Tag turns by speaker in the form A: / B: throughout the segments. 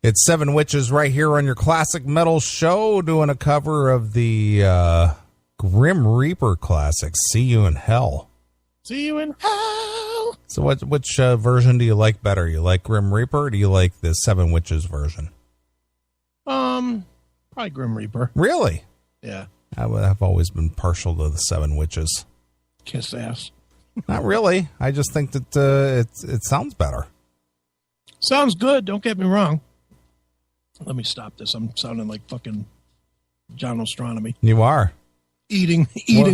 A: It's Seven Witches right here on your Classic Metal Show, doing a cover of the Grim Reaper classic, See You in Hell.
B: See You in Hell.
A: So which version do you like better? You like Grim Reaper, or do you like the Seven Witches version?
B: Probably Grim Reaper.
A: Really?
B: Yeah.
A: I've always been partial to the Seven Witches.
B: Kiss ass.
A: Not really. I just think that it sounds better.
B: Sounds good. Don't get me wrong. Let me stop this. I'm sounding like fucking John Ostronomy.
A: You are.
B: Eating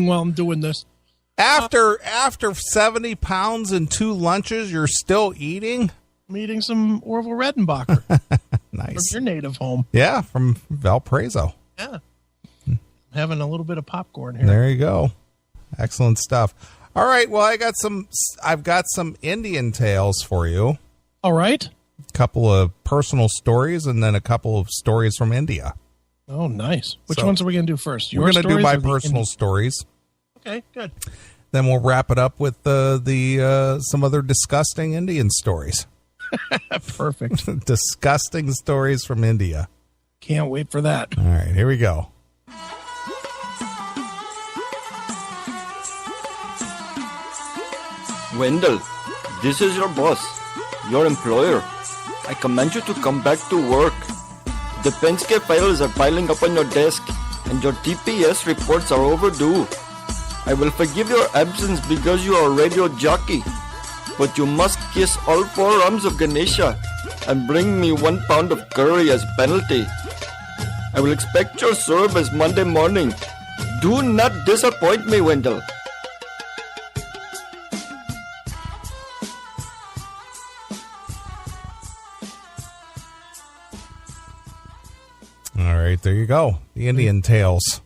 B: while I'm doing this.
A: After 70 pounds and 2 lunches, you're still eating?
B: I'm eating some Orville Redenbacher.
A: Nice.
B: From your native home.
A: Yeah, from Valparaiso.
B: Yeah. Having a little bit of popcorn here.
A: There you go. Excellent stuff. All right, well, I've got some Indian tales for you.
B: All right.
A: A couple of personal stories and then a couple of stories from India.
B: Oh, nice. Which ones are we going to do first?
A: We're going to do my personal stories.
B: Okay, good.
A: Then we'll wrap it up with some other disgusting Indian stories.
B: Perfect.
A: Disgusting stories from India.
B: Can't wait for that.
A: All right, here we go.
C: Wendell, this is your boss, your employer. I command you to come back to work. The Penske files are piling up on your desk, and your TPS reports are overdue. I will forgive your absence because you are a radio jockey, but you must kiss all 4 arms of Ganesha and bring me 1 pound of curry as penalty. I will expect your service Monday morning. Do not disappoint me, Wendell.
A: All right, there you go. The Indian Tales.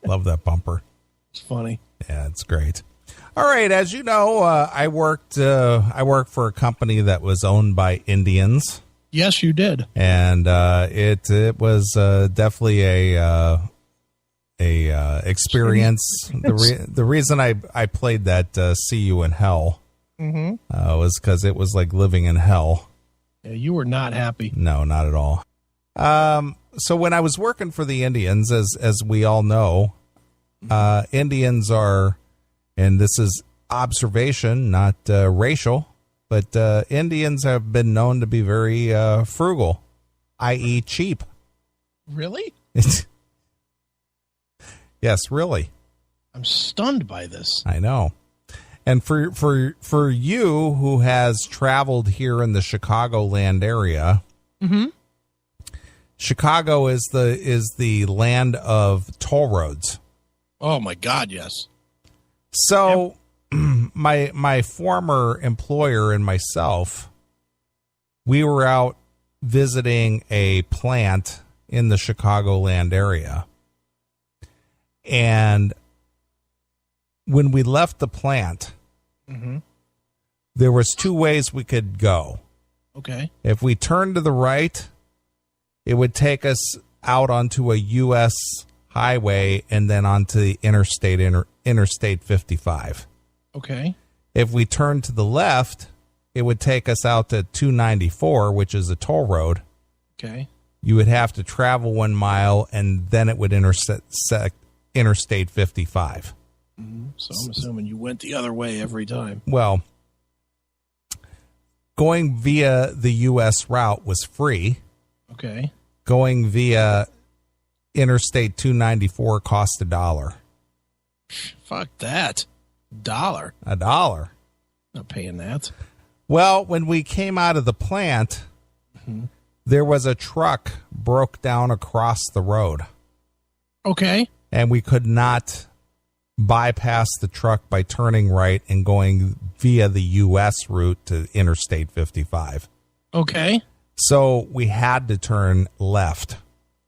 A: Love that bumper.
B: It's funny.
A: Yeah, it's great. All right, as you know, I worked for a company that was owned by Indians.
B: Yes, you did.
A: And it was definitely a experience. The reason I played that See You in Hell was because it was like living in hell.
B: Yeah, you were not happy.
A: No, not at all. So when I was working for the Indians, as we all know, Indians are, and this is observation, not racial, but Indians have been known to be very frugal, i.e. cheap.
B: Really?
A: Yes, really.
B: I'm stunned by this.
A: I know. And for you who has traveled here in the Chicagoland area, Chicago is the land of toll roads.
B: Oh my God, yes.
A: So my former employer and myself, we were out visiting a plant in the Chicagoland area. And when we left the plant, there was 2 ways we could go.
B: Okay.
A: If we turned to the right, it would take us out onto a U.S. highway and then onto the Interstate 55.
B: Okay.
A: If we turned to the left, it would take us out to 294, which is a toll road.
B: Okay.
A: You would have to travel 1 mile, and then it would intersect Interstate 55.
B: So I'm assuming you went the other way every time.
A: Well, going via the U.S. route was free.
B: Okay.
A: Going via Interstate 294 cost $1.
B: Fuck that. $1.
A: $1.
B: Not paying that.
A: Well, when we came out of the plant, there was a truck broke down across the road.
B: Okay.
A: And we could not bypass the truck by turning right and going via the U.S. route to Interstate 55.
B: Okay.
A: So we had to turn left.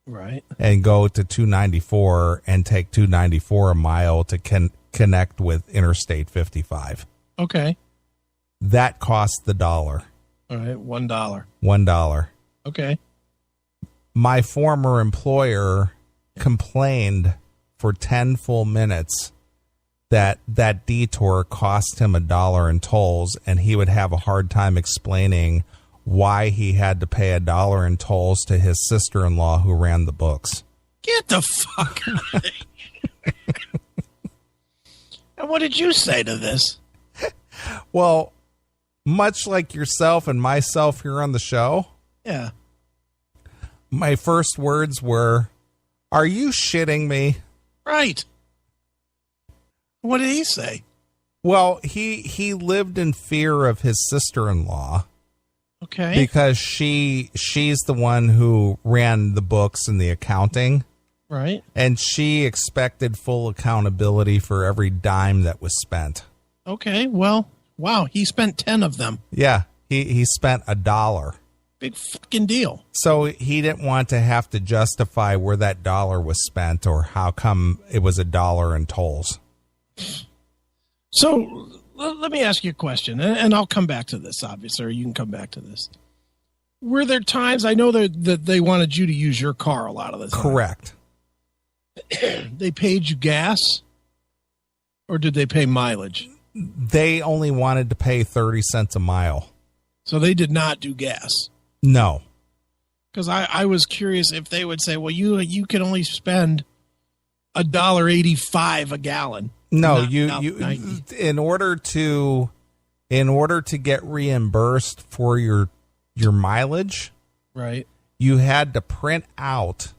B: Right.
A: And go to 294 and take 294 a mile to connect with Interstate 55.
B: Okay.
A: That cost $1.
B: All right, $1.
A: $1.
B: Okay.
A: My former employer complained for 10 full minutes that detour cost him $1 in tolls, and he would have a hard time explaining why he had to pay $1 in tolls to his sister-in-law who ran the books.
B: Get the fuck out of here. And what did you say to this?
A: Well, much like yourself and myself here on the show,
B: Yeah.
A: my first words were, "Are you shitting me?"
B: Right. What did he say?
A: Well, he lived in fear of his sister-in-law
B: Okay.
A: because she's the one who ran the books and the accounting,
B: Right.
A: and she expected full accountability for every dime that was spent.
B: Okay. Well, wow. He spent 10 of them.
A: Yeah, he spent $1.
B: Big fucking deal.
A: So he didn't want to have to justify where that dollar was spent or how come it was $1 in tolls.
B: So let me ask you a question, and I'll come back to this, obviously, or you can come back to this. Were there times, I know that they wanted you to use your car a lot of the time.
A: Correct.
B: They paid you gas, or did they pay mileage?
A: They only wanted to pay 30 cents a mile.
B: So they did not do gas.
A: No.
B: Because I was curious if they would say, well, you can only spend $1.85 a gallon.
A: No,
B: Not
A: you
B: 90.
A: in order to get reimbursed for your mileage,
B: Right.
A: you had to print out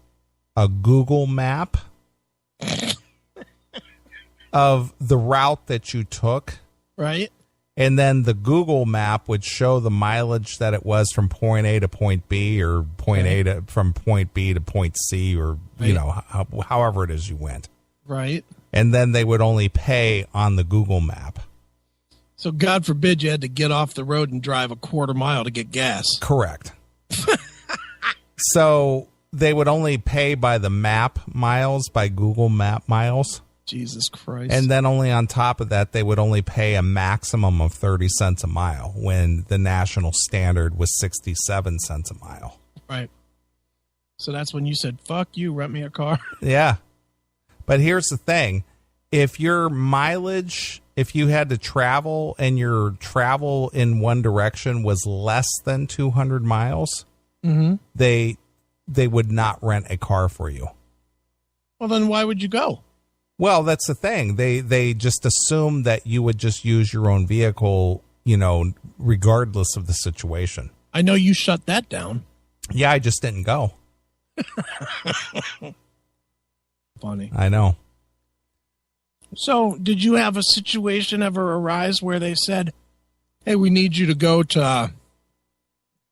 A: a Google map of the route that you took,
B: Right.
A: and then the Google map would show the mileage that it was from point A to point B, or point A to from point B to point C, or
B: Right.
A: however it is you went.
B: Right.
A: And then they would only pay on the Google map.
B: So God forbid you had to get off the road and drive a quarter mile to get gas.
A: Correct. So they would only pay by the map miles, by Google map miles.
B: Jesus Christ.
A: And then only on top of that, they would only pay a maximum of 30 cents a mile when the national standard was 67 cents a mile.
B: Right. So that's when you said, fuck you, rent me a car.
A: Yeah. But here's the thing. If your mileage, if you had to travel and your travel in one direction was less than 200 miles, they would not rent a car for you.
B: Well, then why would you go?
A: Well, that's the thing. They just assume that you would just use your own vehicle, regardless of the situation.
B: I know you shut that down.
A: Yeah, I just didn't go.
B: Funny.
A: I know.
B: So did you have a situation ever arise where they said, hey, we need you to go to,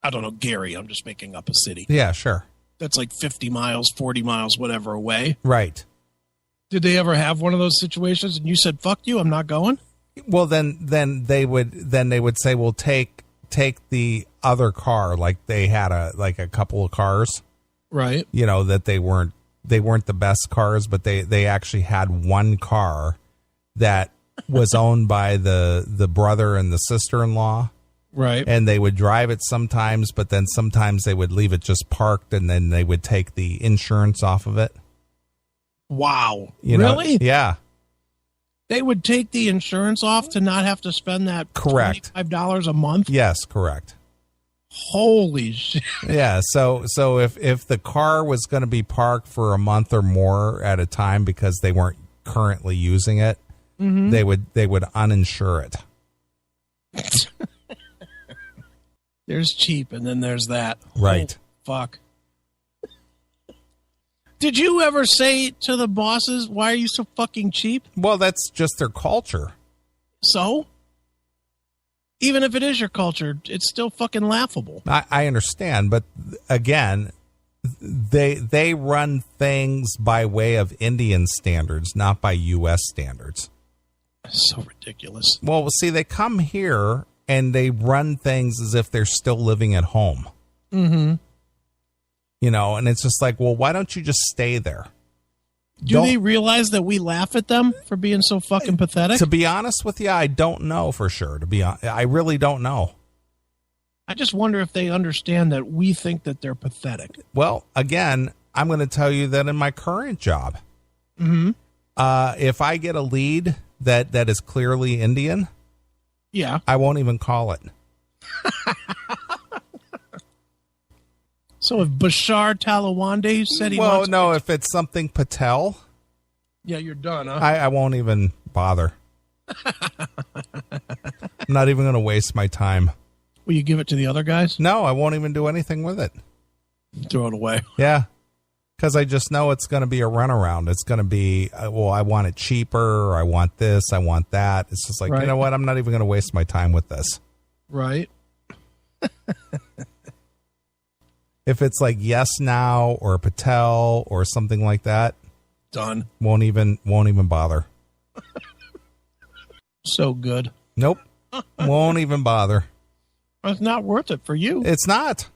B: I don't know, Gary, I'm just making up a city.
A: Yeah, sure.
B: That's like 50 miles, 40 miles, whatever away.
A: Right.
B: Did they ever have one of those situations and you said, fuck you, I'm not going?
A: Well, then they would say, well, take the other car. Like they had a couple of cars,
B: Right.
A: that they weren't the best cars, but they actually had one car that was owned by the brother and the sister-in-law.
B: Right.
A: And they would drive it sometimes, but then sometimes they would leave it just parked, and then they would take the insurance off of it.
B: Wow.
A: You know?
B: Really?
A: Yeah.
B: They would take the insurance off to not have to spend that
A: Correct.
B: $25 a month?
A: Yes, correct.
B: Holy shit.
A: Yeah, so if the car was going to be parked for a month or more at a time because they weren't currently using it, they would uninsure it.
B: There's cheap, and then there's that.
A: Right.
B: Oh, fuck. Did you ever say to the bosses, why are you so fucking cheap?
A: Well, that's just their culture.
B: So? Even if it is your culture, it's still fucking laughable.
A: I understand, but again, they run things by way of Indian standards, not by U.S. standards.
B: So ridiculous.
A: Well, see, they come here and they run things as if they're still living at home.
B: Mm-hmm.
A: And it's just like, well, why don't you just stay there?
B: Do they realize that we laugh at them for being so fucking pathetic?
A: To be honest with you, I don't know for sure. I really don't know.
B: I just wonder if they understand that we think that they're pathetic.
A: Well, again, I'm going to tell you that in my current job, if I get a lead that is clearly Indian,
B: Yeah.
A: I won't even call it.
B: So if Bashar Talawande said he wants...
A: Well, no, if it's something Patel...
B: Yeah, you're done, huh?
A: I won't even bother. I'm not even going to waste my time.
B: Will you give it to the other guys?
A: No, I won't even do anything with it.
B: Throw it away.
A: Yeah, because I just know it's going to be a runaround. It's going to be, well, I want it cheaper, or I want this, I want that. It's just like,
B: Right.
A: You know what? I'm not even going to waste my time with this.
B: Right.
A: If it's like Yes Now or Patel or something like that,
B: Done.
A: won't even bother.
B: So good.
A: Nope. Won't even bother.
B: It's not worth it for you.
A: It's not.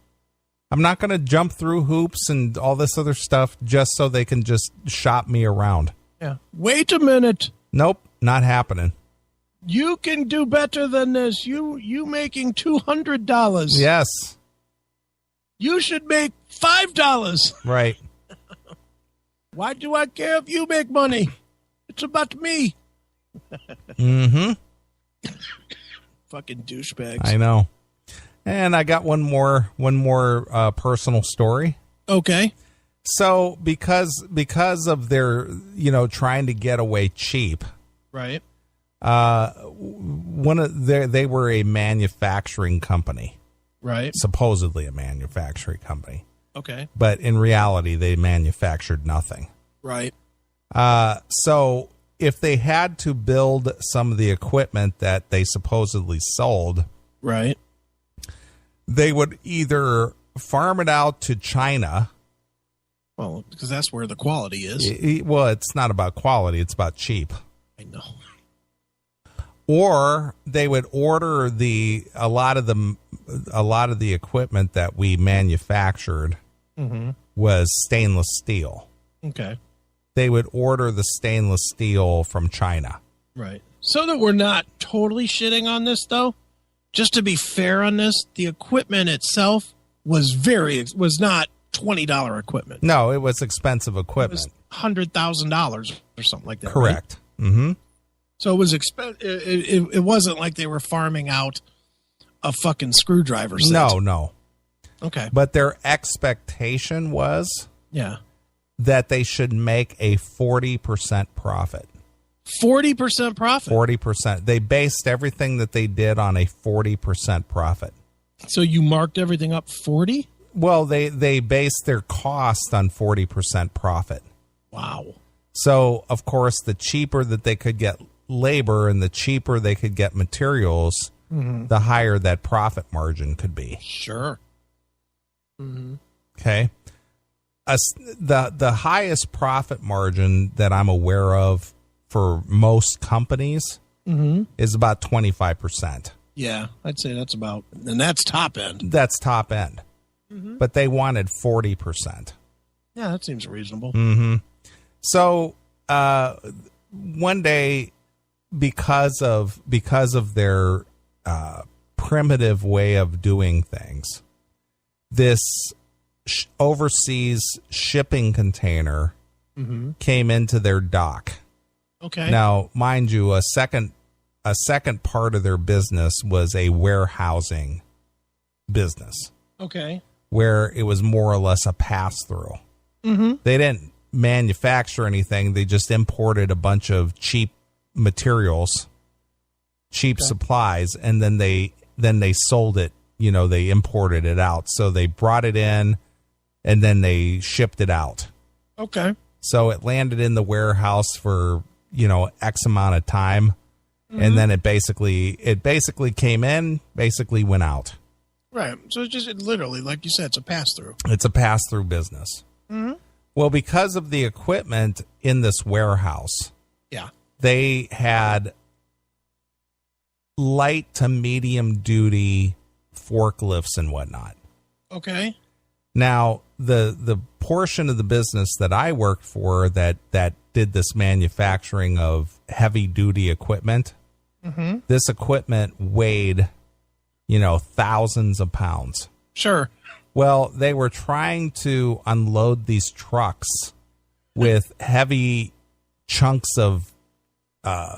A: I'm not going to jump through hoops and all this other stuff just so they can just shop me around.
B: Yeah. Wait a minute.
A: Nope, not happening.
B: You can do better than this. You making $200.
A: Yes,
B: You should make $5.
A: right.
B: Why do I care if you make money? It's about me.
A: Mm-hmm.
B: Fucking douchebags.
A: I know. And I got one more personal story.
B: Okay.
A: So because of their, trying to get away cheap,
B: Right.
A: they were a manufacturing company,
B: Right.
A: supposedly a manufacturing company,
B: Okay.
A: but in reality they manufactured nothing.
B: Right.
A: So if they had to build some of the equipment that they supposedly sold,
B: Right.
A: they would either farm it out to China.
B: Well, because that's where the quality is.
A: Well, it's not about quality, it's about cheap.
B: I know.
A: Or they would order a lot of the equipment that we manufactured was stainless steel.
B: Okay.
A: They would order the stainless steel from China.
B: Right. So that we're not totally shitting on this, though, just to be fair on this, the equipment itself was not $20 equipment.
A: No, it was expensive
B: It
A: equipment.
B: was $100,000 or something like that.
A: Correct.
B: Right?
A: Mm-hmm.
B: So it was it wasn't like they were farming out a fucking screwdriver set.
A: No.
B: Okay.
A: But their expectation was
B: Yeah.
A: that they should make a 40% profit.
B: 40% profit.
A: 40%. They based everything that they did on a 40% profit.
B: So you marked everything up 40?
A: Well, they based their cost on 40% profit.
B: Wow.
A: So, of course, the cheaper that they could get labor and the cheaper they could get materials, the higher that profit margin could be.
B: Sure. Mm-hmm.
A: Okay. The highest profit margin that I'm aware of for most companies is about 25%.
B: Yeah, I'd say that's about, and that's top end.
A: That's top end. But they wanted 40%.
B: Yeah, that seems reasonable.
A: So one day, because of their primitive way of doing things, this overseas shipping container came into their dock.
B: Okay.
A: Now, mind you, a second part of their business was a warehousing business
B: Okay.
A: where it was more or less a pass-through. They didn't manufacture anything. They just imported a bunch of cheap materials, cheap supplies, and then they sold it. They imported it out. So they brought it in, and then they shipped it out.
B: Okay.
A: So it landed in the warehouse for X amount of time, and then it basically came in, basically went out.
B: Right. So it's just literally, like you said, it's a pass through.
A: It's a pass-through business. Well, because of the equipment in this warehouse,
B: Yeah.
A: they had light to medium duty forklifts and whatnot.
B: Okay.
A: Now, the portion of the business that I worked for that did this manufacturing of heavy duty equipment, this equipment weighed, thousands of pounds.
B: Sure.
A: Well, they were trying to unload these trucks with heavy chunks of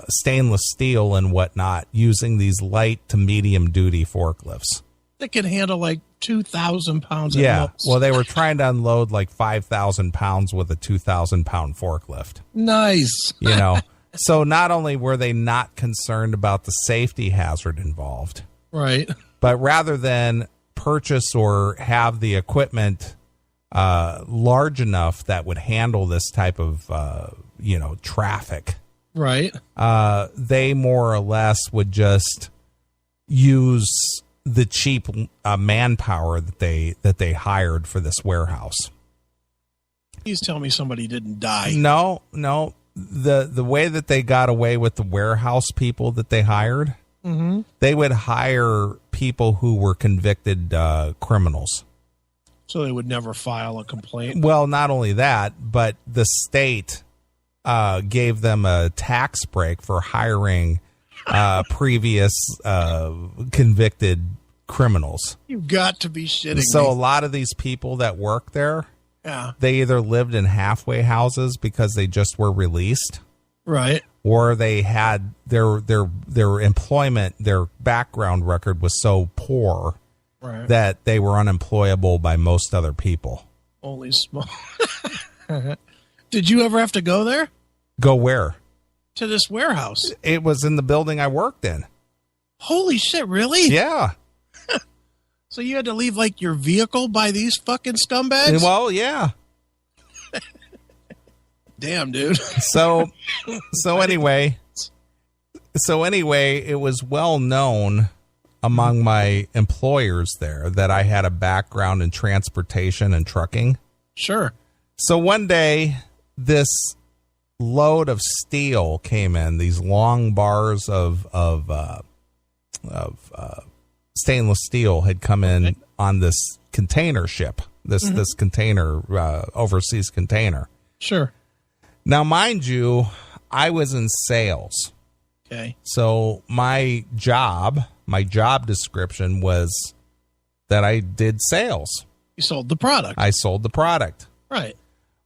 A: stainless steel and whatnot using these light to medium duty forklifts.
B: That can handle like 2,000 pounds at
A: Yeah.
B: most.
A: Well, they were trying to unload like 5,000 pounds with a 2,000 pound forklift.
B: Nice.
A: You know, so not only were they not concerned about the safety hazard involved,
B: Right.
A: but rather than purchase or have the equipment large enough that would handle this type of, traffic,
B: Right.
A: they more or less would just use the cheap manpower that they hired for this warehouse.
B: Please tell me somebody didn't die.
A: No. The way that they got away with the warehouse people that they hired, they would hire people who were convicted criminals.
B: So they would never file a complaint.
A: Well, not only that, but the state gave them a tax break for hiring previous convicted criminals.
B: You've got to be shitting
A: So
B: me.
A: a lot of these people that work there,
B: Yeah.
A: they either lived in halfway houses because they just were released,
B: Right.
A: or they had their employment, their background record was so poor
B: Right.
A: that they were unemployable by most other people.
B: Holy smoke. Did you ever have to go there?
A: Go where?
B: To this warehouse?
A: It was in the building I worked in.
B: Holy shit, really?
A: Yeah.
B: So you had to leave, like, your vehicle by these fucking scumbags?
A: Well, yeah.
B: Damn, dude.
A: So anyway, it was well known among my employers there that I had a background in transportation and trucking.
B: Sure.
A: So one day, this load of steel came in, these long bars of stainless steel had come in on this container ship, this container, overseas container.
B: Sure.
A: Now, mind you, I was in sales.
B: Okay.
A: So my job description was that I did sales.
B: You sold the product.
A: I sold the product.
B: Right.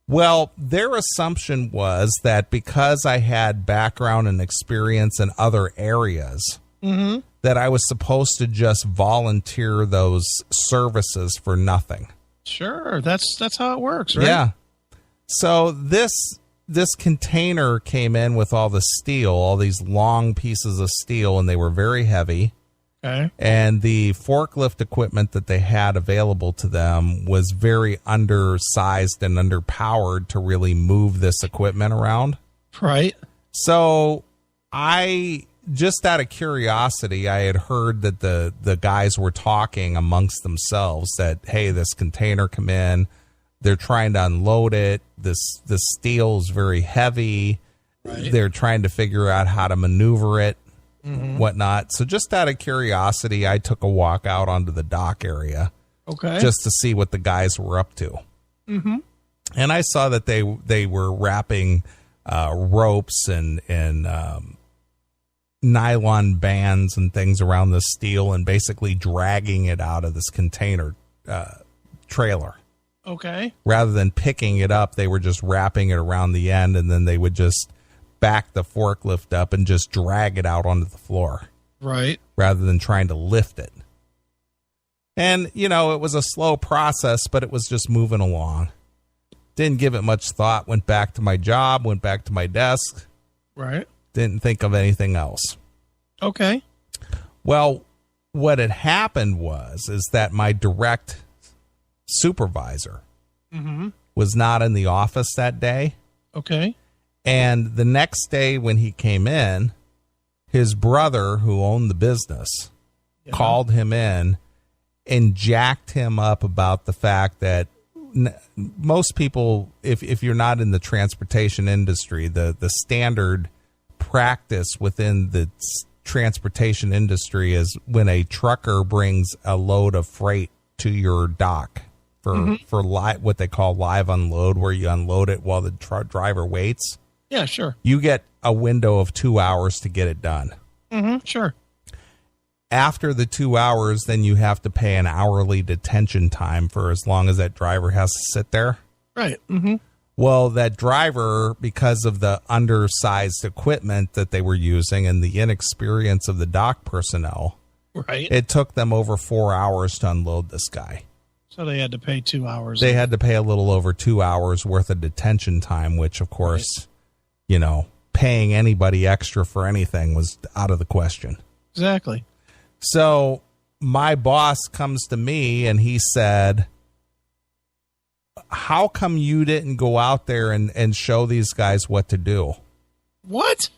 A: Well, their assumption was that because I had background and experience in other areas, that I was supposed to just volunteer those services for nothing.
B: Sure. That's how it works, right?
A: Yeah. So this container came in with all the steel, all these long pieces of steel, and they were very heavy.
B: Okay.
A: And the forklift equipment that they had available to them was very undersized and underpowered to really move this equipment around.
B: Right.
A: So I, just out of curiosity, I had heard that the guys were talking amongst themselves that, hey, this container come in, they're trying to unload it. This steel is very heavy. Right. They're trying to figure out how to maneuver it. Whatnot. So just out of curiosity, I took a walk out onto the dock area, just to see what the guys were up to. And I saw that they were wrapping ropes and nylon bands and things around the steel and basically dragging it out of this container trailer.
B: Okay.
A: Rather than picking it up, they were just wrapping it around the end, and then they would just back the forklift up and just drag it out onto the floor.
B: Right.
A: Rather than trying to lift it. And, it was a slow process, but it was just moving along. Didn't give it much thought, went back to my job, went back to my desk.
B: Right.
A: Didn't think of anything else.
B: Okay.
A: Well, what had happened is that my direct supervisor was not in the office that day.
B: Okay.
A: And the next day when he came in, his brother, who owned the business, called him in and jacked him up about the fact that most people, if you're not in the transportation industry, the standard practice within the transportation industry is when a trucker brings a load of freight to your dock for what they call live unload, where you unload it while the driver waits.
B: Yeah, sure.
A: You get a window of 2 hours to get it done.
B: Sure.
A: After the 2 hours, then you have to pay an hourly detention time for as long as that driver has to sit there.
B: Right.
A: Well, that driver, because of the undersized equipment that they were using and the inexperience of the dock personnel,
B: Right.
A: It took them over 4 hours to unload this guy.
B: So they had to pay 2 hours.
A: They had to pay a little over 2 hours worth of detention time, which, of course, paying anybody extra for anything was out of the question.
B: Exactly.
A: So my boss comes to me and he said, how come you didn't go out there and show these guys what to do?
B: What?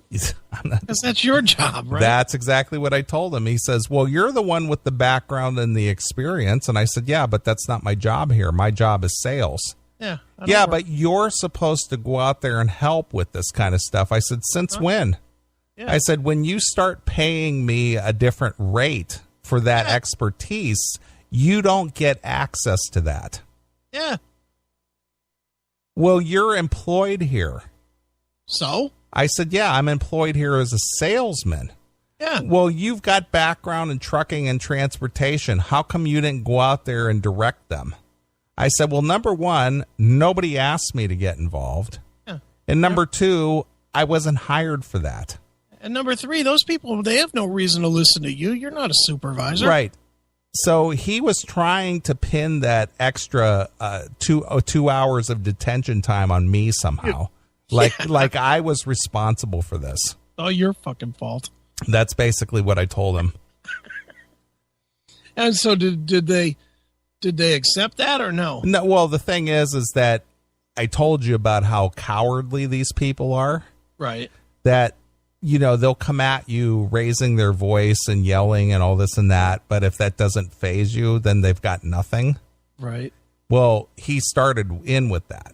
B: Because that's your job, right?
A: That's exactly what I told him. He says, well, you're the one with the background and the experience. And I said, yeah, but that's not my job here. My job is sales.
B: Yeah.
A: Yeah, but you're supposed to go out there and help with this kind of stuff. I said, since when? Yeah. I said, when you start paying me a different rate for that expertise, you don't get access to that.
B: Yeah.
A: Well, you're employed here.
B: So?
A: I said, yeah, I'm employed here as a salesman.
B: Yeah.
A: Well, you've got background in trucking and transportation. How come you didn't go out there and direct them? I said, well, number one, nobody asked me to get involved. Yeah. And number two, I wasn't hired for that.
B: And number three, those people, they have no reason to listen to you. You're not a supervisor.
A: Right. So he was trying to pin that extra 2 hours of detention time on me somehow. Like I was responsible for this.
B: Oh, your fucking fault.
A: That's basically what I told him.
B: And so did they accept that or no?
A: No. Well, the thing is that I told you about how cowardly these people are.
B: Right.
A: That, they'll come at you raising their voice and yelling and all this and that. But if that doesn't faze you, then they've got nothing.
B: Right.
A: Well, he started in with that.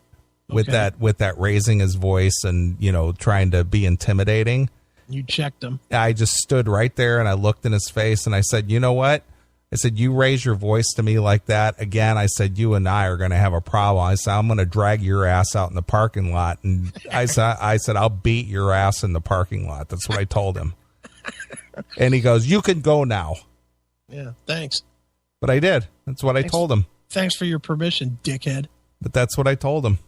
A: With that raising his voice and, trying to be intimidating.
B: You checked him.
A: I just stood right there and I looked in his face and I said, you know what? I said, you raise your voice to me like that again. I said, you and I are going to have a problem. I said, I'm going to drag your ass out in the parking lot. And I said, I'll beat your ass in the parking lot. That's what I told him. And he goes, you can go now.
B: Yeah, thanks.
A: But I did. That's what I told him.
B: Thanks for your permission, dickhead.
A: But that's what I told him.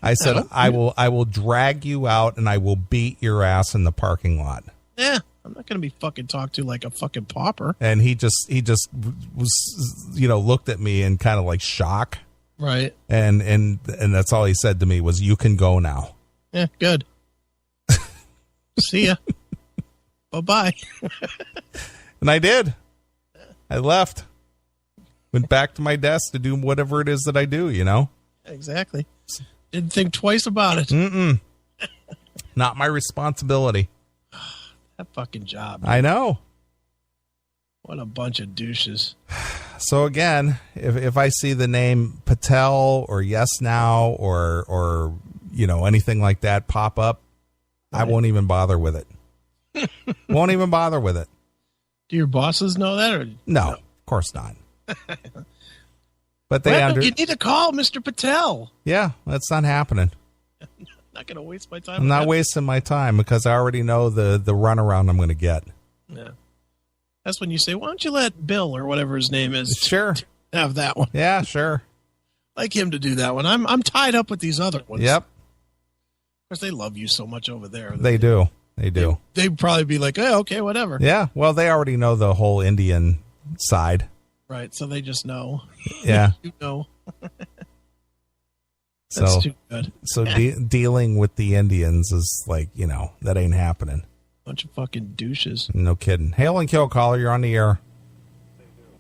A: I said, I will drag you out and I will beat your ass in the parking lot.
B: Yeah, I'm not going to be fucking talked to like a fucking pauper.
A: And he just was, looked at me in kind of like shock.
B: Right.
A: And that's all he said to me was, you can go now.
B: Yeah, good. See ya. Bye-bye.
A: And I did. I left. Went back to my desk to do whatever it is that I do,
B: Exactly. Didn't think twice about it.
A: Mm-mm. Not my responsibility.
B: That fucking job.
A: I know.
B: What a bunch of douches.
A: So again, if I see the name Patel or Yes Now or anything like that pop up, right, I won't even bother with it. Won't even bother with it.
B: Do your bosses know that? Or
A: no, of course not. But
B: you need to call Mr. Patel.
A: Yeah, that's not happening.
B: Not going to waste my time.
A: I'm not wasting my time because I already know the runaround I'm going to get.
B: Yeah. That's when you say, why don't you let Bill or whatever his name is
A: sure
B: have that one?
A: Yeah, sure.
B: Like him to do that one. I'm tied up with these other ones.
A: Yep.
B: Of course, they love you so much over there.
A: They do. They do.
B: They'd probably be like, oh, okay, whatever.
A: Yeah. Well, they already know the whole Indian side.
B: Right. So they just know.
A: Yeah.
B: You know.
A: That's
B: too good.
A: So dealing with the Indians is like, that ain't happening.
B: Bunch of fucking douches.
A: No kidding. Hail and kill, caller. You're on the air.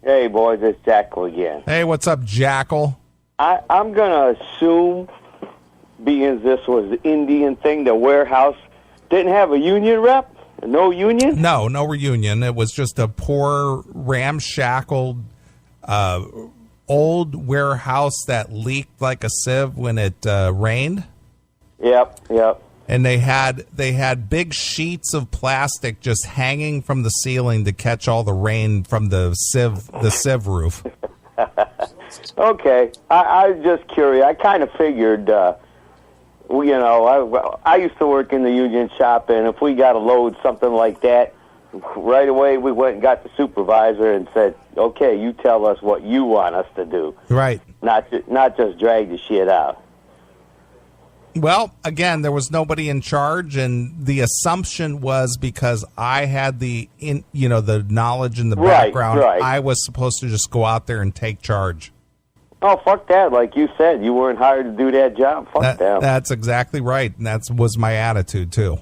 D: Hey, boys, it's Jackal again.
A: Hey, what's up, Jackal?
D: I'm going to assume, being this was the Indian thing, the warehouse didn't have a union rep? No union?
A: No reunion. It was just a poor, ramshackle, old warehouse that leaked like a sieve when it rained.
D: Yep.
A: And they had big sheets of plastic just hanging from the ceiling to catch all the rain from the sieve roof.
D: Okay, I was just curious. I kind of figured, I used to work in the union shop, and if we got to load something like that, right away we went and got the supervisor and said, okay, you tell us what you want us to do.
A: Right.
D: Not just drag the shit out.
A: Well, again, there was nobody in charge, and the assumption was because I had the knowledge in the background,
D: right.
A: I was supposed to just go out there and take charge.
D: Oh, fuck that. Like you said, you weren't hired to do that job. Fuck them.
A: That's exactly right, and that was my attitude, too.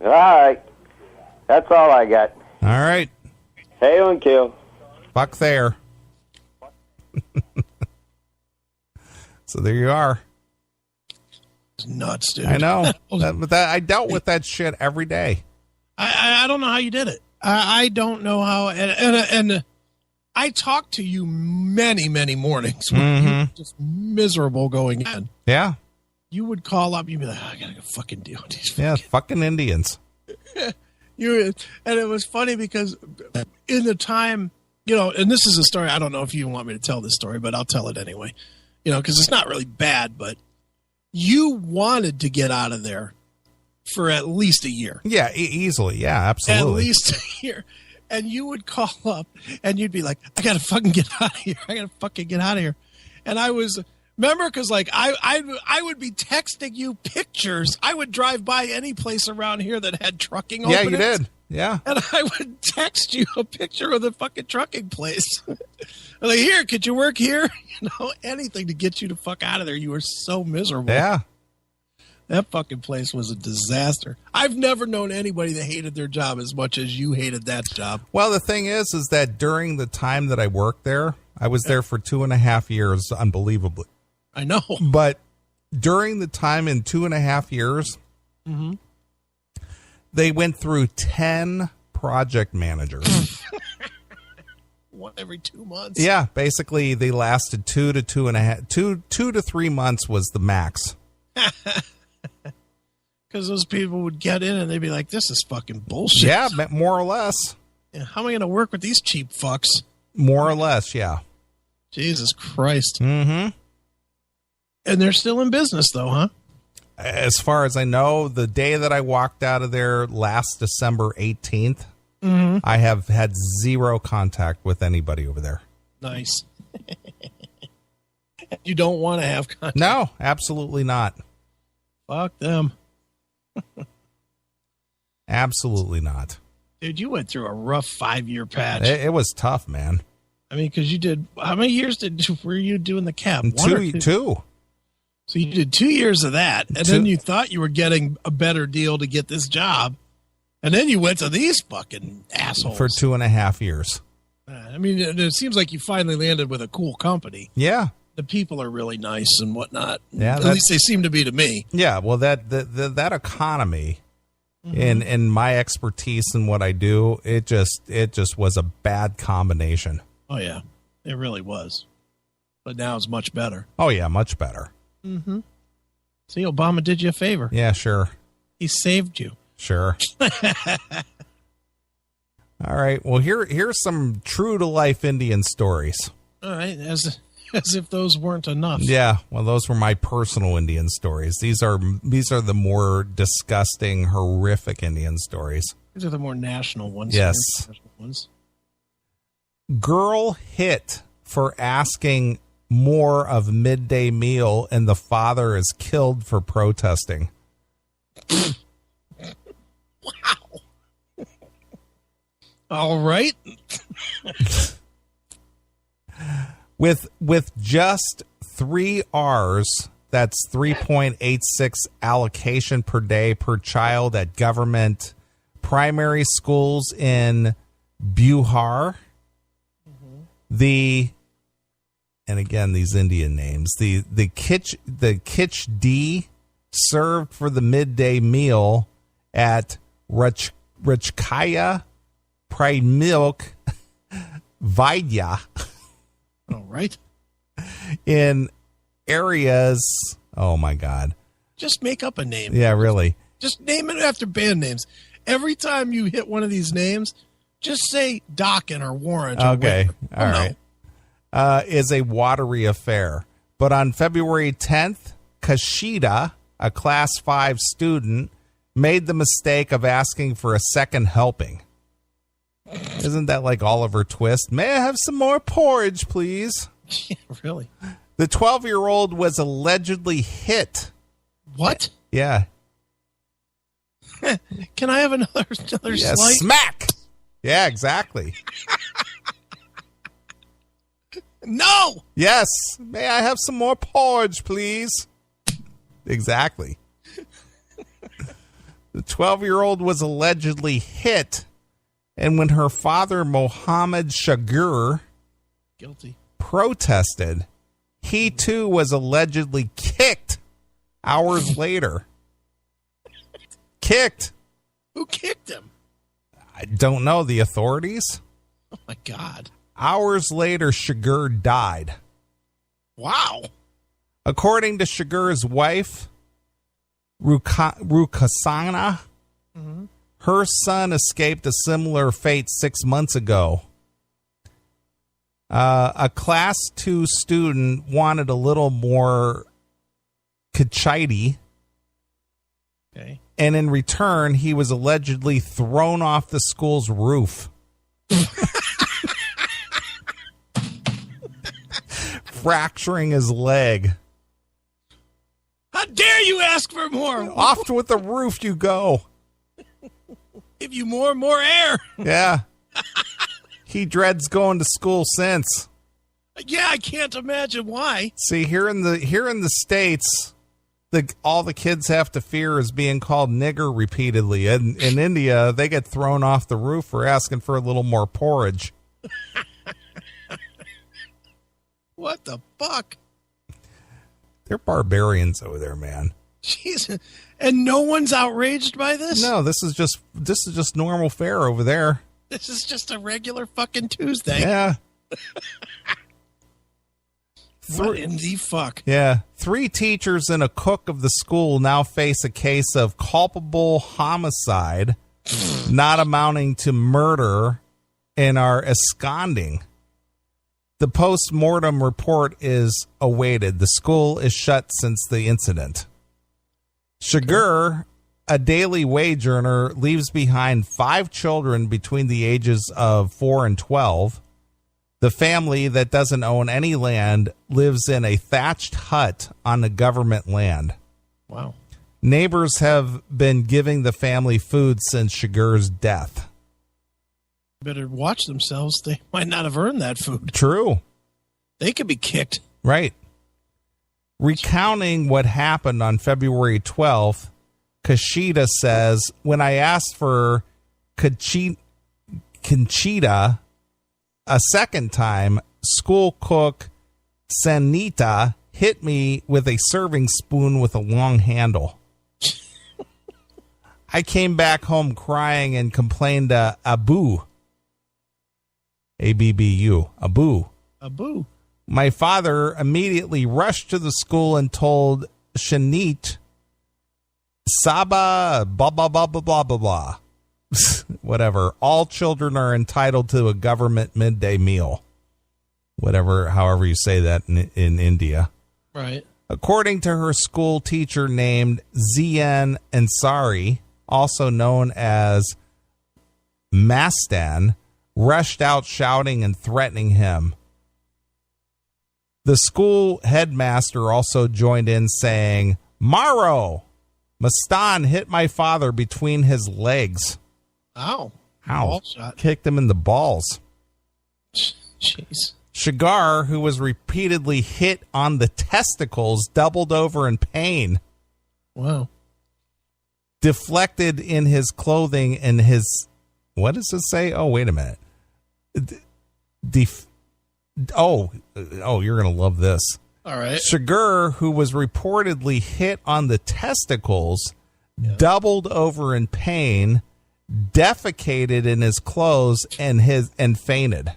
D: All right. That's all I got.
A: All right.
D: Hail and kill.
A: Fuck there. So there you are.
B: It's nuts, dude.
A: I know. I dealt with that shit every day.
B: I don't know how you did it. I don't know how. And I talked to you many, many mornings when you were just miserable going in.
A: Yeah.
B: You would call up. You'd be like, I gotta go fucking deal with these.
A: Yeah, fucking Indians.
B: And it was funny because in the time, and this is a story. I don't know if you want me to tell this story, but I'll tell it anyway. Because it's not really bad, but you wanted to get out of there for at least a year.
A: Yeah, easily. Yeah, absolutely.
B: At least a year. And you would call up and you'd be like, I got to fucking get out of here. I got to fucking get out of here. And remember, because like I would be texting you pictures. I would drive by any place around here that had trucking openings.
A: Yeah, you did. Yeah.
B: And I would text you a picture of the fucking trucking place. Like, here, could you work here? Anything to get you the fuck out of there. You were so miserable.
A: Yeah.
B: That fucking place was a disaster. I've never known anybody that hated their job as much as you hated that job.
A: Well, the thing is that during the time that I worked there, I was there for 2.5 years, unbelievably.
B: I know.
A: But during the time in 2.5 years, they went through 10 project managers.
B: One every 2 months.
A: Yeah, basically they lasted 2 to 3 months was the max.
B: Because those people would get in and they'd be like, this is fucking bullshit.
A: Yeah, more or less.
B: Yeah, how am I going to work with these cheap fucks?
A: More or less, yeah.
B: Jesus Christ.
A: Mm-hmm.
B: And they're still in business, though, huh?
A: As far as I know, the day that I walked out of there last December 18th, I have had zero contact with anybody over there.
B: Nice. You don't want to have contact?
A: No, absolutely not.
B: Fuck them.
A: Absolutely not.
B: Dude, you went through a rough 5-year patch.
A: It was tough, man.
B: I mean, because you did, how many years were you doing the cab?
A: Two.
B: So you did 2 years of that, and then you thought you were getting a better deal to get this job, and then you went to these fucking assholes.
A: For 2.5 years.
B: I mean, it seems like you finally landed with a cool company.
A: Yeah.
B: The people are really nice and whatnot.
A: Yeah,
B: At least they seem to be to me.
A: Yeah, well, that economy and my expertise in what I do, it just was a bad combination.
B: Oh, yeah. It really was. But now it's much better.
A: Oh, yeah, much better.
B: Mm-hmm. See, Obama did you a favor.
A: Yeah, sure.
B: He saved you.
A: Sure. All right. Well, here's some true-to-life Indian stories.
B: All right. As if those weren't enough.
A: Yeah. Well, those were my personal Indian stories. These are the more disgusting, horrific Indian stories.
B: These are the more national ones.
A: Yes.
B: National ones.
A: Girl hit for asking more of midday meal, and the father is killed for protesting.
B: Wow. All right.
A: With just 3 R's, that's 3.86 allocation per day per child at government primary schools in Bihar. And again, these Indian names, the Khichdi served for the midday meal at Rachkaya Primilk Vidya.
B: All right.
A: In areas, oh my God.
B: Just make up a name.
A: Yeah, really.
B: Just name it after band names. Every time you hit one of these names, just say Dockin or Warren.
A: Okay. All right. Is a watery affair. But on February 10th, Kashida, a class 5 student, made the mistake of asking for a second helping. Isn't that like Oliver Twist? May I have some more porridge, please?
B: Yeah, really?
A: The 12-year-old was allegedly hit
B: What?
A: Yeah.
B: Can I have another
A: Yeah,
B: slice?
A: smack. Yeah, exactly.
B: No.
A: Yes. May I have some more porridge, please? Exactly. The 12-year-old was allegedly hit, and when her father, Mohammed Shagur,
B: Guilty.
A: protested, he too was allegedly kicked hours later. Kicked.
B: Who kicked him?
A: I don't know. The authorities?
B: Oh, my God.
A: Hours later, Shagur died.
B: Wow.
A: According to Shagur's wife, Rukasana, her son escaped a similar fate 6 months ago. A class 2 student wanted a little more kachiti,
B: Okay.
A: and in return, he was allegedly thrown off the school's roof. Fracturing his leg.
B: How dare you ask for more?
A: Off with the roof you go.
B: Give you more and more air.
A: Yeah. He dreads going to school since.
B: Yeah, I can't imagine why.
A: See, here in the States, all the kids have to fear is being called nigger repeatedly. And in India, they get thrown off the roof for asking for a little more porridge.
B: What the fuck?
A: They're barbarians over there, man.
B: Jeez. And no one's outraged by this?
A: No, this is just normal fare over there.
B: This is just a regular fucking Tuesday.
A: Yeah.
B: What in the fuck?
A: Yeah. 3 teachers and a cook of the school now face a case of culpable homicide, not amounting to murder, and are absconding. The post-mortem report is awaited. The school is shut since the incident. Shagur, a daily wage earner, leaves behind 5 children between the ages of 4 and 12. The family, that doesn't own any land, lives in a thatched hut on the government land.
B: Wow.
A: Neighbors have been giving the family food since Shagur's death.
B: Better watch themselves. They might not have earned that food.
A: True.
B: They could be kicked.
A: Right. Recounting what happened on February 12th, Kashida says, when I asked for Conchita a second time, school cook Sanita hit me with a serving spoon with a long handle. I came back home crying and complained to Abu. A-B-B-U. Abu.
B: Abu.
A: My father immediately rushed to the school and told Shanit, Saba, blah, blah, blah, blah, blah, blah, blah. Whatever. All children are entitled to a government midday meal. Whatever, however you say that in India.
B: Right.
A: According to her school teacher named Zian Ansari, also known as Mastan, rushed out shouting and threatening him. The school headmaster also joined in saying, Maro, Mastan hit my father between his legs.
B: Ow.
A: Ow.
B: Ball shot.
A: Kicked him in the balls.
B: Jeez.
A: Shagar, who was repeatedly hit on the testicles, doubled over in pain.
B: Wow.
A: Deflected in his clothing and his... What does it say? Oh, wait a minute. Oh, you're going to love this.
B: All right.
A: Shagur, who was reportedly hit on the testicles, doubled over in pain, defecated in his clothes, and fainted.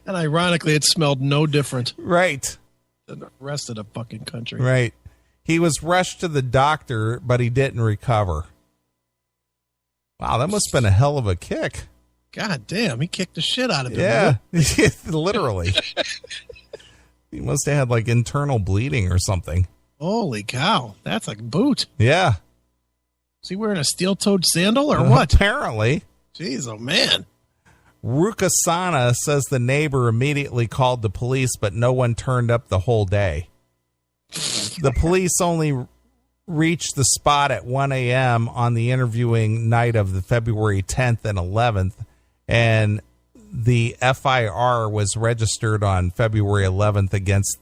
B: And ironically, it smelled no different
A: Right.
B: than the rest of the fucking country.
A: Right. He was rushed to the doctor, but he didn't recover. Wow, that must have been a hell of a kick.
B: God damn, he kicked the shit out of him.
A: Yeah, literally. He must have had like internal bleeding or something.
B: Holy cow. That's like a boot.
A: Yeah.
B: Is he wearing a steel-toed sandal or what?
A: Apparently.
B: Jeez, oh man.
A: Rukasana says the neighbor immediately called the police, but no one turned up the whole day. The police only reached the spot at 1 a.m. on the interviewing night of the February 10th and 11th, and the FIR was registered on February 11th against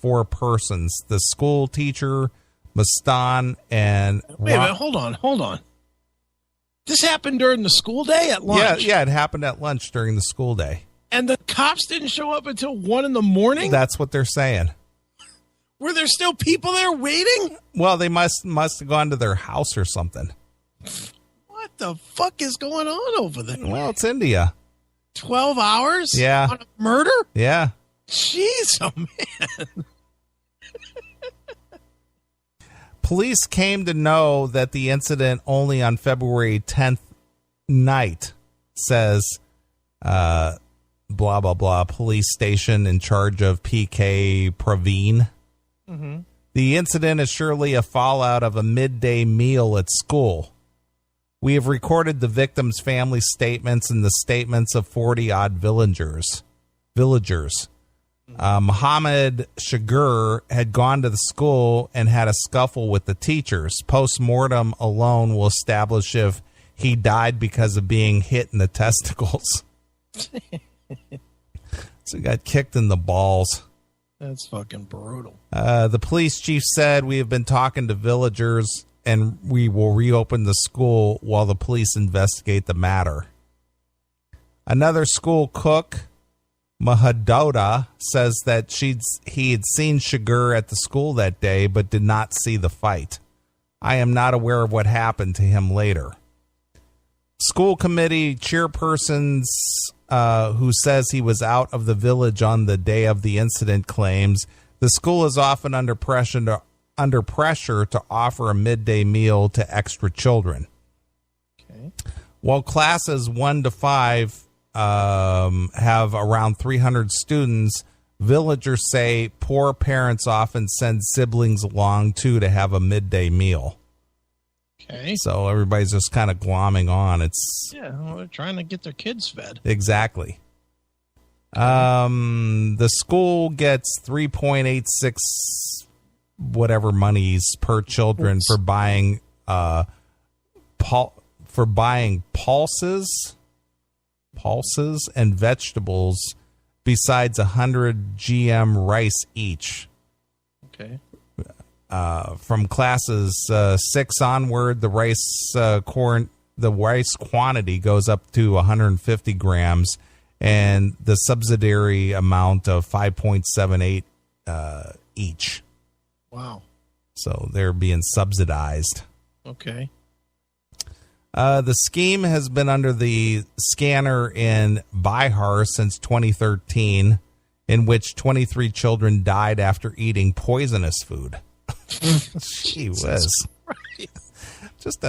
A: 4 persons: the school teacher, Mastan, and
B: wait a minute, hold on. This happened during the school day at lunch.
A: Yeah, it happened at lunch during the school day.
B: And the cops didn't show up until 1 in the morning?
A: That's what they're saying.
B: Were there still people there waiting?
A: Well, they must have gone to their house or something.
B: What the fuck is going on over there?
A: Well, it's India.
B: 12 hours?
A: Yeah.
B: On a murder?
A: Yeah.
B: Jeez, oh man.
A: Police came to know that the incident only on February 10th night, says blah, blah, blah, police station in charge of PK Praveen. Mm-hmm. The incident is surely a fallout of a midday meal at school. We have recorded the victim's family statements and the statements of 40-odd villagers. Muhammad Shagur had gone to the school and had a scuffle with the teachers. Post-mortem alone will establish if he died because of being hit in the testicles. So he got kicked in the balls.
B: That's fucking brutal.
A: The police chief said, "We have been talking to villagers and we will reopen the school while the police investigate the matter." Another school cook, Mahadota, says that he had seen Shagur at the school that day, but did not see the fight. I am not aware of what happened to him later. School committee chairpersons who says he was out of the village on the day of the incident claims the school is often under pressure to offer a midday meal to extra children.
B: Okay.
A: While classes 1 to 5 have around 300 students, villagers say poor parents often send siblings along too to have a midday meal.
B: Okay.
A: So everybody's just kind of glomming on.
B: Well, they're trying to get their kids fed.
A: Exactly. The school gets 3.86 whatever monies per children for buying pulses and vegetables, besides 100 GM rice each.
B: Okay.
A: From classes 6 onward, the rice quantity goes up to 150 grams, and the subsidiary amount of 5.78 each.
B: Wow.
A: So they're being subsidized.
B: Okay.
A: The scheme has been under the scanner in Bihar since 2013, in which 23 children died after eating poisonous food. Gee whiz. Just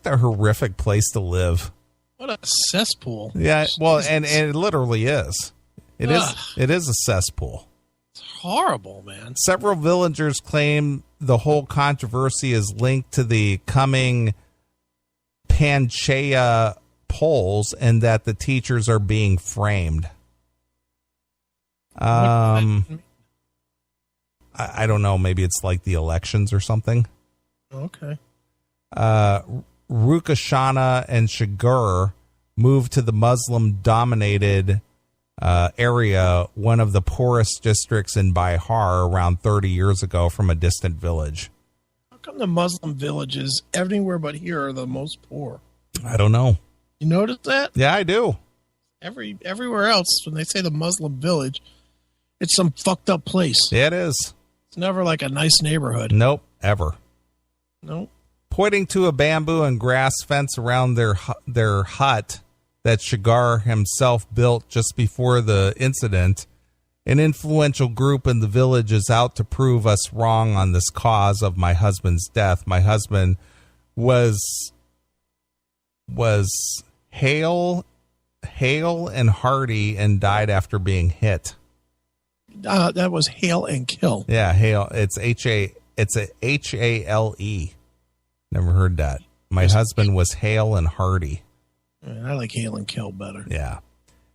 A: a horrific place to live.
B: What a cesspool.
A: Yeah, well, and it literally is. It is a cesspool.
B: It's horrible, man.
A: Several villagers claim the whole controversy is linked to the coming Panchaya polls and that the teachers are being framed. I don't know. Maybe it's like the elections or something.
B: Okay.
A: Rukashana and Shagur moved to the Muslim-dominated area, one of the poorest districts in Bihar, around 30 years ago from a distant village.
B: How come the Muslim villages everywhere but here are the most poor?
A: I don't know.
B: You notice that?
A: Yeah, I do.
B: Everywhere else, when they say the Muslim village, it's some fucked up place.
A: Yeah, it is.
B: It's never like a nice neighborhood.
A: Nope, ever.
B: Nope.
A: Pointing to a bamboo and grass fence around their hut that Shagar himself built just before the incident, an influential group in the village is out to prove us wrong on this cause of my husband's death. My husband was hale and hearty and died after being hit.
B: That was hail and kill.
A: Yeah, hale. It's Hale. Never heard that. My husband was hale and hearty.
B: I like Hail and Kill better.
A: Yeah.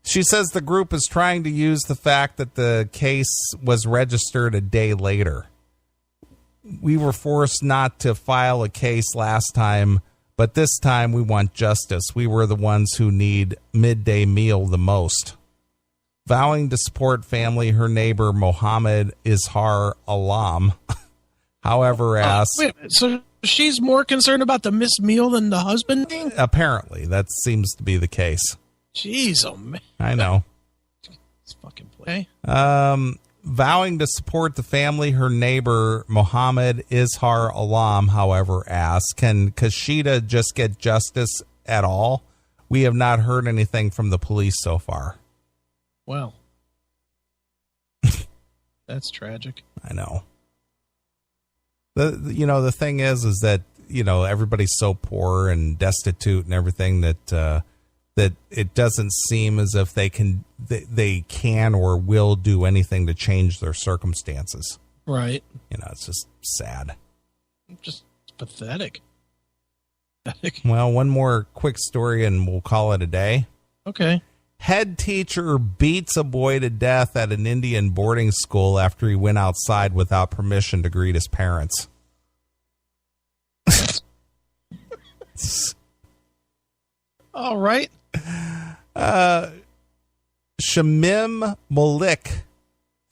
A: She says the group is trying to use the fact that the case was registered a day later. We were forced not to file a case last time, but this time we want justice. We were the ones who need midday meal the most. Vowing to support family, her neighbor Mohammed Izhar Alam, however, asked...
B: Wait, so she's more concerned about the missed meal than the husband?
A: Apparently, that seems to be the case.
B: Jeez, oh man.
A: I know.
B: It's fucking play.
A: Vowing to support the family, her neighbor Mohammed Izhar Alam, however, asked, can Kashida just get justice at all? We have not heard anything from the police so far.
B: Well, that's tragic.
A: I know. The thing is that, everybody's so poor and destitute and everything that it doesn't seem as if they can or will do anything to change their circumstances.
B: Right.
A: It's just sad.
B: Just pathetic.
A: Well, one more quick story and we'll call it a day.
B: Okay.
A: Head teacher beats a boy to death at an Indian boarding school after he went outside without permission to greet his parents.
B: All right.
A: Shamim Malik,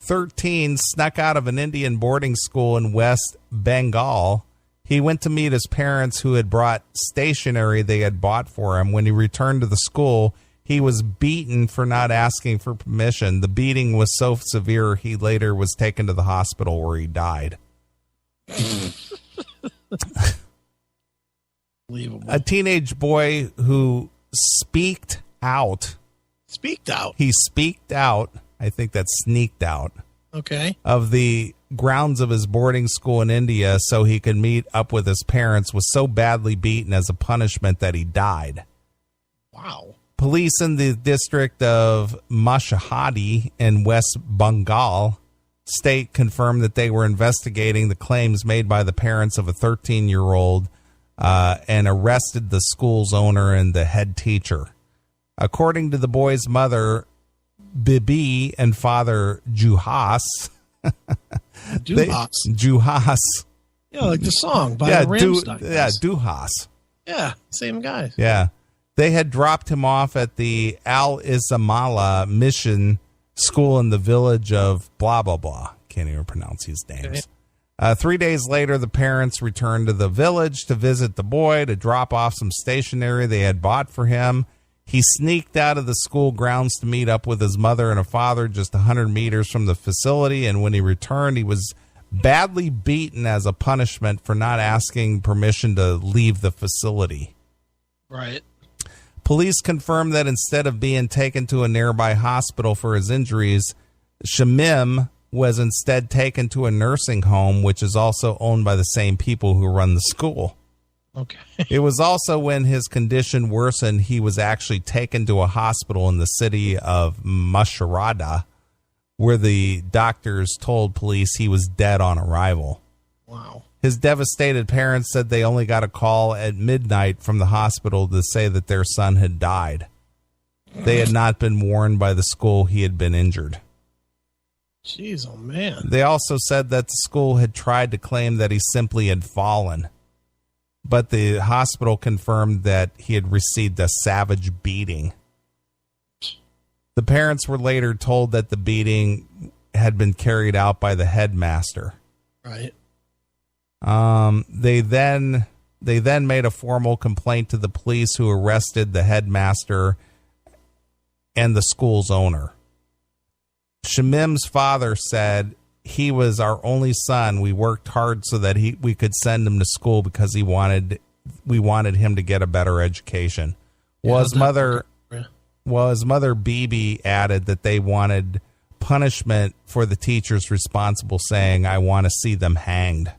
A: 13, snuck out of an Indian boarding school in West Bengal. He went to meet his parents who had brought stationery they had bought for him. When he returned to the school, he was beaten for not asking for permission. The beating was so severe, he later was taken to the hospital where he died.
B: Unbelievable.
A: A teenage boy who speaked out.
B: Speaked out?
A: He speaked out. I think that's sneaked out.
B: Okay.
A: Of the grounds of his boarding school in India so he could meet up with his parents was so badly beaten as a punishment that he died.
B: Wow.
A: Police in the district of Mashahadi in West Bengal state confirmed that they were investigating the claims made by the parents of a 13-year-old and arrested the school's owner and the head teacher. According to the boy's mother, Bibi, and father, Juhas. Juhas.
B: Yeah, like the song by the Ramstein.
A: Duhas.
B: Yeah, same guys.
A: Yeah. They had dropped him off at the Al-Islamala mission school in the village of blah, blah, blah. Can't even pronounce these names. Okay. 3 days later, the parents returned to the village to visit the boy to drop off some stationery they had bought for him. He sneaked out of the school grounds to meet up with his mother and a father just 100 meters from the facility, and when he returned, he was badly beaten as a punishment for not asking permission to leave the facility.
B: Right.
A: Police confirmed that instead of being taken to a nearby hospital for his injuries, Shamim was instead taken to a nursing home, which is also owned by the same people who run the school.
B: Okay.
A: It was also when his condition worsened, he was actually taken to a hospital in the city of Masharada, where the doctors told police he was dead on arrival.
B: Wow.
A: His devastated parents said they only got a call at midnight from the hospital to say that their son had died. They had not been warned by the school he had been injured.
B: Jeez, oh man.
A: They also said that the school had tried to claim that he simply had fallen, but the hospital confirmed that he had received a savage beating. The parents were later told that the beating had been carried out by the headmaster.
B: Right.
A: They then made a formal complaint to the police, who arrested the headmaster and the school's owner. Shamim's father said, "He was our only son. We worked hard so that we could send him to school because we wanted him to get a better education." His mother Bibi added that they wanted punishment for the teachers responsible, saying, "I want to see them hanged."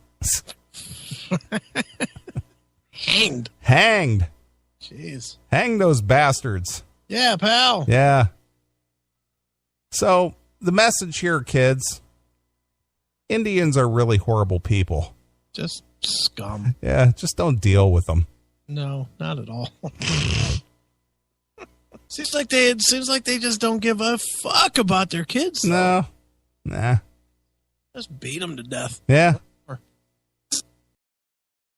A: Hanged.
B: Jeez.
A: Hang those bastards.
B: Yeah, pal.
A: Yeah. So the message here, kids, Indians are really horrible people.
B: Just scum.
A: Yeah, just don't deal with them.
B: No, not at all. Seems like they just don't give a fuck about their kids. Though.
A: No. Nah.
B: Just beat them to death.
A: Yeah.